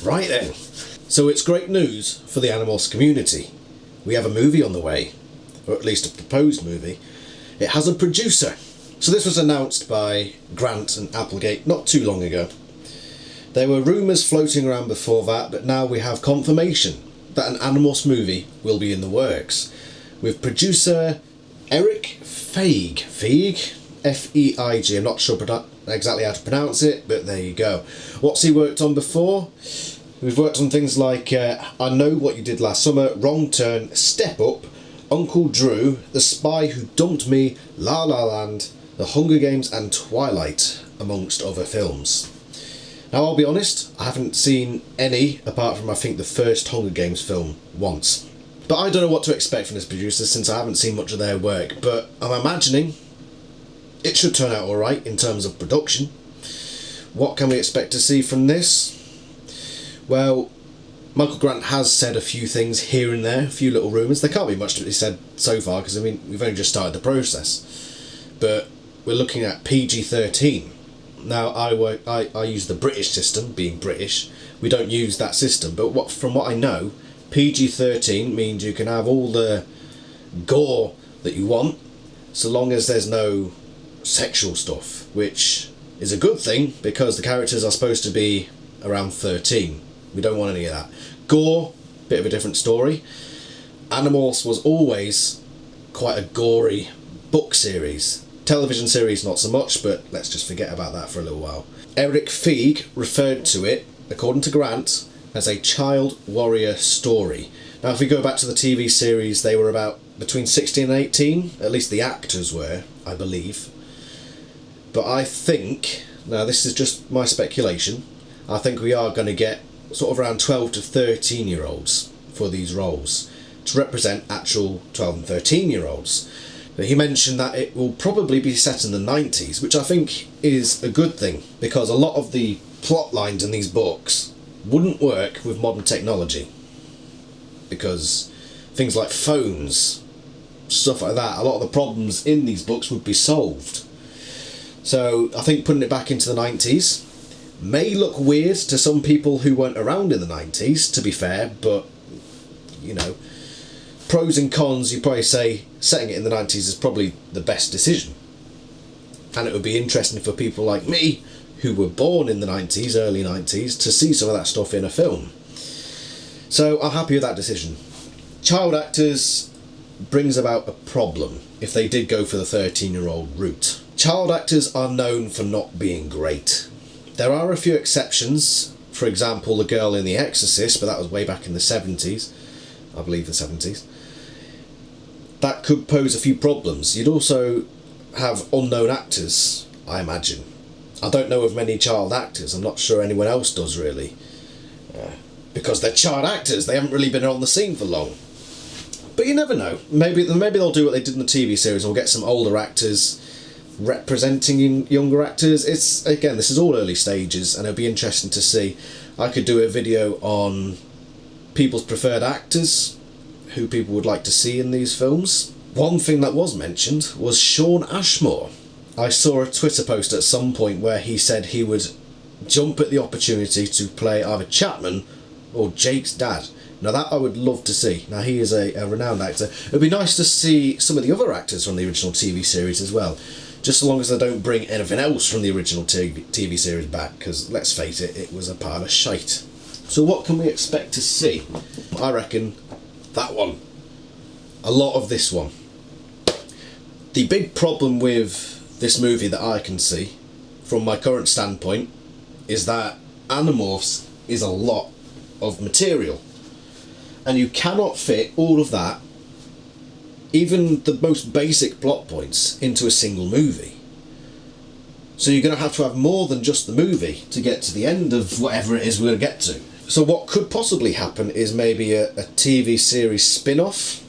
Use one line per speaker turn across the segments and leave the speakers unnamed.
Right then, so it's great news for the Animorphs community. We have a movie on the way, or at least a proposed movie. It has a producer. So this was announced by Grant and Applegate not too long ago. There were rumours floating around before that, but now we have confirmation that an Animorphs movie will be in the works, with producer Eric Feig, F-E-I-G, I'm not sure exactly how to pronounce it, but there you go. What's he worked on before? We've worked on things like I Know What You Did Last Summer, Wrong Turn, Step Up, Uncle Drew, The Spy Who Dumped Me, La La Land, The Hunger Games and Twilight, amongst other films. Now I'll be honest, I haven't seen any apart from I think the first Hunger Games film once. But I don't know what to expect from this producer since I haven't seen much of their work, but I'm imagining it should turn out alright in terms of production. What can we expect to see from this? Well, Michael Grant has said a few things here and there, a few little rumours. There can't be much to be said so far because, I mean, we've only just started the process. But we're looking at PG-13. Now, I use the British system, being British. We don't use that system, but from what I know, PG-13 means you can have all the gore that you want, so long as there's no sexual stuff, which is a good thing because the characters are supposed to be around 13. We don't want any of that. Gore, bit of a different story. Animorphs was always quite a gory book series. Television series not so much, but let's just forget about that for a little while. Eric Feig referred to it, according to Grant, as a child warrior story. Now if we go back to the TV series, they were about between 16 and 18, at least the actors were, I believe. But I think, now this is just my speculation, I think we are going to get sort of around 12 to 13 year olds for these roles to represent actual 12 and 13 year olds. But he mentioned that it will probably be set in the 90s, which I think is a good thing because a lot of the plot lines in these books wouldn't work with modern technology because things like phones, stuff like that, a lot of the problems in these books would be solved. So I think putting it back into the 90s may look weird to some people who weren't around in the 90s, to be fair, but, you know, pros and cons, you probably say setting it in the 90s is probably the best decision. And it would be interesting for people like me, who were born in the 90s, early 90s, to see some of that stuff in a film. So I'm happy with that decision. Child actors brings about a problem if they did go for the 13-year-old route. Child actors are known for not being great. There are a few exceptions, for example the girl in The Exorcist, but that was way back in the 70s, I believe the 70s. That could pose a few problems. You'd also have unknown actors, I imagine. I don't know of many child actors, I'm not sure anyone else does really. Because they're child actors, they haven't really been on the scene for long. But you never know, maybe they'll do what they did in the TV series, and we'll get some older actors representing younger actors. It's, again, this is all early stages and it'll be interesting to see. I could do a video on people's preferred actors, who people would like to see in these films. One thing that was mentioned was Shawn Ashmore. I saw a Twitter post at some point where he said he would jump at the opportunity to play either Chapman or Jake's dad. Now that I would love to see. Now he is a renowned actor. It would be nice to see some of the other actors from the original TV series as well. Just as long as they don't bring anything else from the original TV series back, because let's face it, it was a pile of shite. So what can we expect to see? I reckon that one. A lot of this one. The big problem with this movie that I can see, from my current standpoint, is that Animorphs is a lot of material. And you cannot fit all of that, even the most basic plot points, into a single movie. So you're going to have more than just the movie to get to the end of whatever it is we're going to get to. So what could possibly happen is maybe a TV series spin-off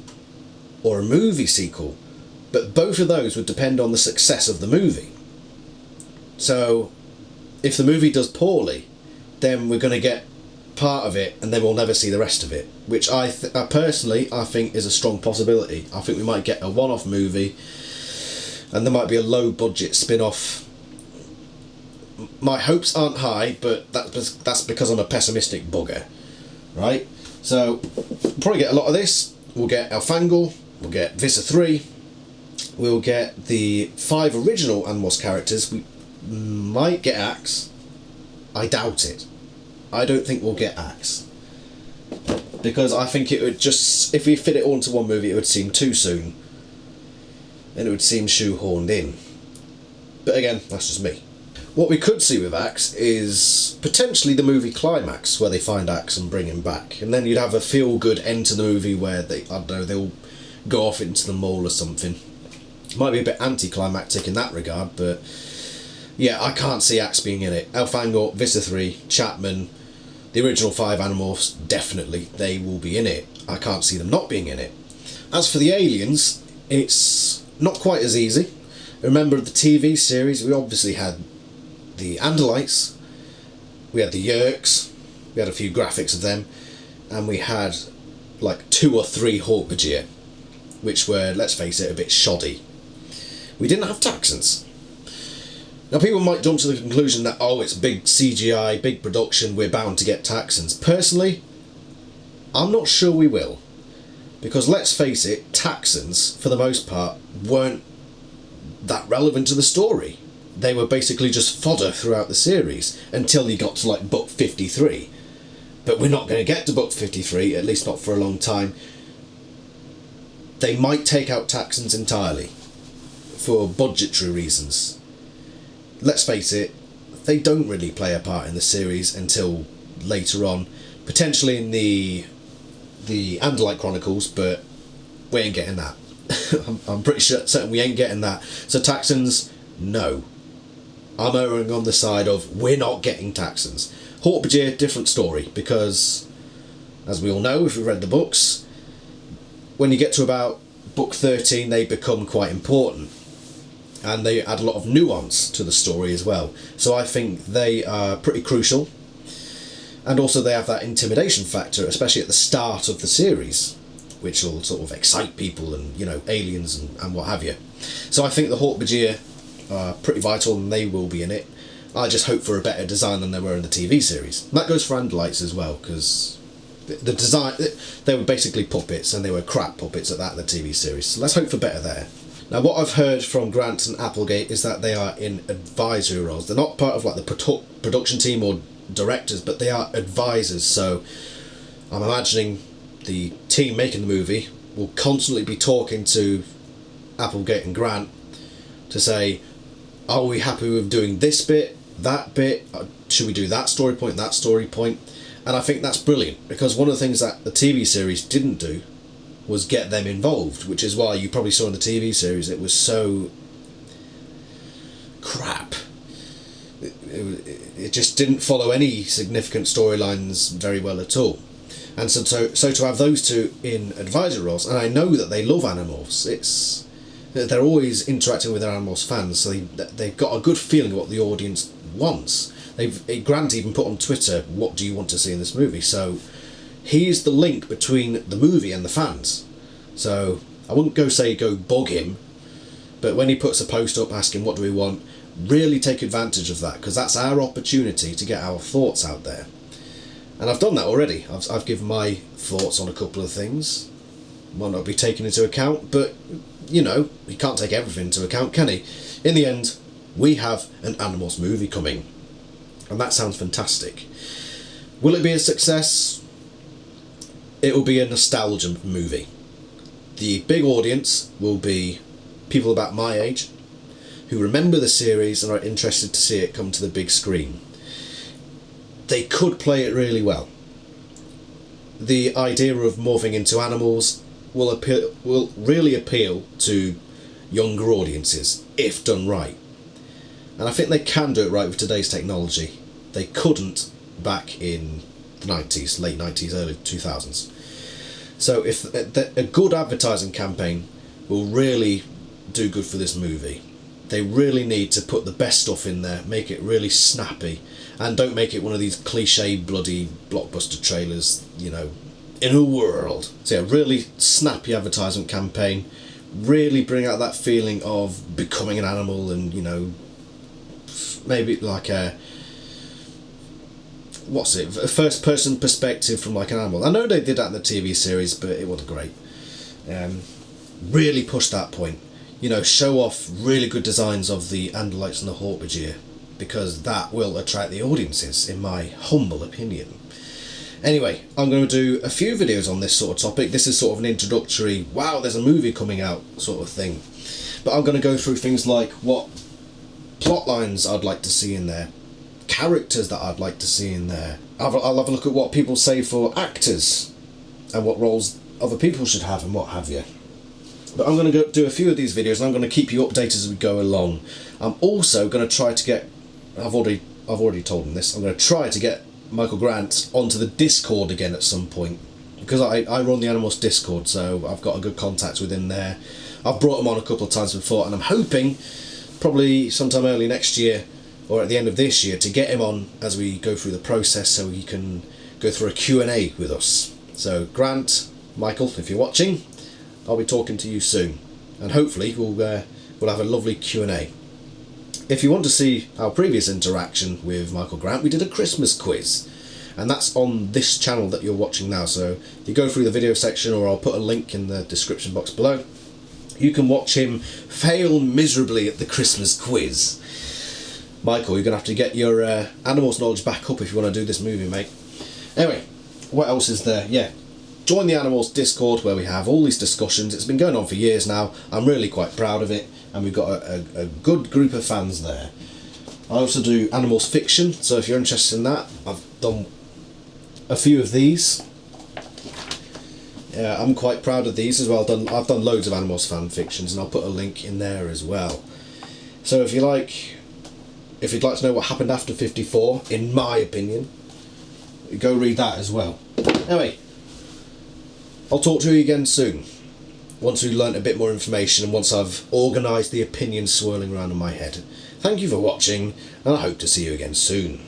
or a movie sequel, but both of those would depend on the success of the movie. So if the movie does poorly, then we're going to get part of it and then we'll never see the rest of it, which I think is a strong possibility. I think we might get a one-off movie and there might be a low budget spin-off my hopes aren't high, but that's because I'm a pessimistic bugger, right? So probably get a lot of this. We'll get Elfangor, we'll get Visser 3, we'll get the 5 original Animorphs characters. We might get Axe. I doubt it. I don't think we'll get Axe, because I think it would just, if we fit it all into one movie, it would seem too soon, and it would seem shoehorned in. But again, that's just me. What we could see with Axe is potentially the movie climax, where they find Axe and bring him back, and then you'd have a feel-good end to the movie where they, I don't know, they'll go off into the mall or something. Might be a bit anticlimactic in that regard, but yeah, I can't see Axe being in it. Elfangor, Visser 3, Chapman, the original 5 Animorphs, definitely they will be in it. I can't see them not being in it. As for the aliens, it's not quite as easy. Remember the TV series, we obviously had the Andalites, we had the Yerks, we had a few graphics of them, and we had like 2 or 3 Hork-Bajir, which were, let's face it, a bit shoddy. We didn't have Taxxons. Now people might jump to the conclusion that, oh, it's big CGI, big production, we're bound to get Taxxons. Personally, I'm not sure we will. Because let's face it, Taxxons, for the most part, weren't that relevant to the story. They were basically just fodder throughout the series, until you got to like book 53. But we're not going to get to book 53, at least not for a long time. They might take out Taxxons entirely, for budgetary reasons. Let's face it, they don't really play a part in the series until later on, potentially in the Andalite Chronicles, but we ain't getting that. I'm pretty certain we ain't getting that. So Taxxons, no. I'm erring on the side of we're not getting Taxxons. Hork-Bajir, different story, because as we all know, if we've read the books, when you get to about book 13 they become quite important, and they add a lot of nuance to the story as well. So I think they are pretty crucial, and also they have that intimidation factor, especially at the start of the series, which will sort of excite people and, you know, aliens and what have you. So I think the Hork-Bajir are pretty vital, and they will be in it. I just hope for a better design than they were in the TV series. And that goes for Andalites as well, because the design, they were basically puppets, and they were crap puppets at that in the TV series. So let's hope for better there. Now what I've heard from Grant and Applegate is that they are in advisory roles. They're not part of like the production team or directors, but they are advisors. So I'm imagining the team making the movie will constantly be talking to Applegate and Grant to say, are we happy with doing this bit, that bit, should we do that story point, that story point? And I think that's brilliant, because one of the things that the TV series didn't do was get them involved, which is why you probably saw in the TV series it was so crap. It just didn't follow any significant storylines very well at all. And so to have those two in advisory roles, and I know that they love Animorphs, they're always interacting with their Animorphs fans, so they've got a good feeling of what the audience wants. Grant even put on Twitter, what do you want to see in this movie? So he's the link between the movie and the fans. So I wouldn't go bug him, but when he puts a post up asking what do we want, really take advantage of that, because that's our opportunity to get our thoughts out there. And I've done that already. I've given my thoughts on a couple of things. Might not be taken into account, but you know, he can't take everything into account, can he? In the end, we have an Animorphs movie coming, and that sounds fantastic. Will it be a success? It will be a nostalgia movie. The big audience will be people about my age who remember the series and are interested to see it come to the big screen. They could play it really well. The idea of morphing into animals will really appeal to younger audiences if done right. And I think they can do it right with today's technology. They couldn't back in the 90s, late 90s, early 2000s. So if a good advertising campaign will really do good for this movie. They really need to put the best stuff in there, make it really snappy, and don't make it one of these cliche bloody blockbuster trailers, you know, in a world. So yeah, really snappy advertisement campaign, really bring out that feeling of becoming an animal and, you know, maybe like a first person perspective from like an animal. I know they did that in the TV series, but it wasn't great. Really push that point, you know, show off really good designs of the Andalites and the Hork-Bajir, because that will attract the audiences, in my humble opinion. Anyway, I'm going to do a few videos on this sort of topic. This is sort of an introductory, wow, there's a movie coming out sort of thing. But I'm going to go through things like what plot lines I'd like to see in there, characters that I'd like to see in there. I'll have a look at what people say for actors and what roles other people should have and what have you. But I'm going to do a few of these videos and I'm going to keep you updated as we go along. I'm also going to try to get, I've already told him this, I'm going to try to get Michael Grant onto the Discord again at some point, because I run the Animorphs Discord, so I've got a good contact with him there. I've brought him on a couple of times before, and I'm hoping probably sometime early next year or at the end of this year to get him on as we go through the process, so he can go through a Q&A with us. So Grant, Michael, if you're watching, I'll be talking to you soon, and hopefully we'll have a lovely Q&A. If you want to see our previous interaction with Michael Grant, we did a Christmas quiz, and that's on this channel that you're watching now. So if you go through the video section, or I'll put a link in the description box below, you can watch him fail miserably at the Christmas quiz. Michael, you're going to have to get your Animorphs knowledge back up if you want to do this movie, mate. Anyway, what else is there? Yeah, join the Animorphs Discord, where we have all these discussions. It's been going on for years now. I'm really quite proud of it, and we've got a good group of fans there. I also do Animorphs fiction, so if you're interested in that, I've done a few of these. Yeah, I'm quite proud of these as well. I've done loads of Animorphs fan fictions, and I'll put a link in there as well. So if you'd like to know what happened after 54, in my opinion, go read that as well. Anyway, I'll talk to you again soon, once we've learnt a bit more information and once I've organised the opinions swirling around in my head. Thank you for watching, and I hope to see you again soon.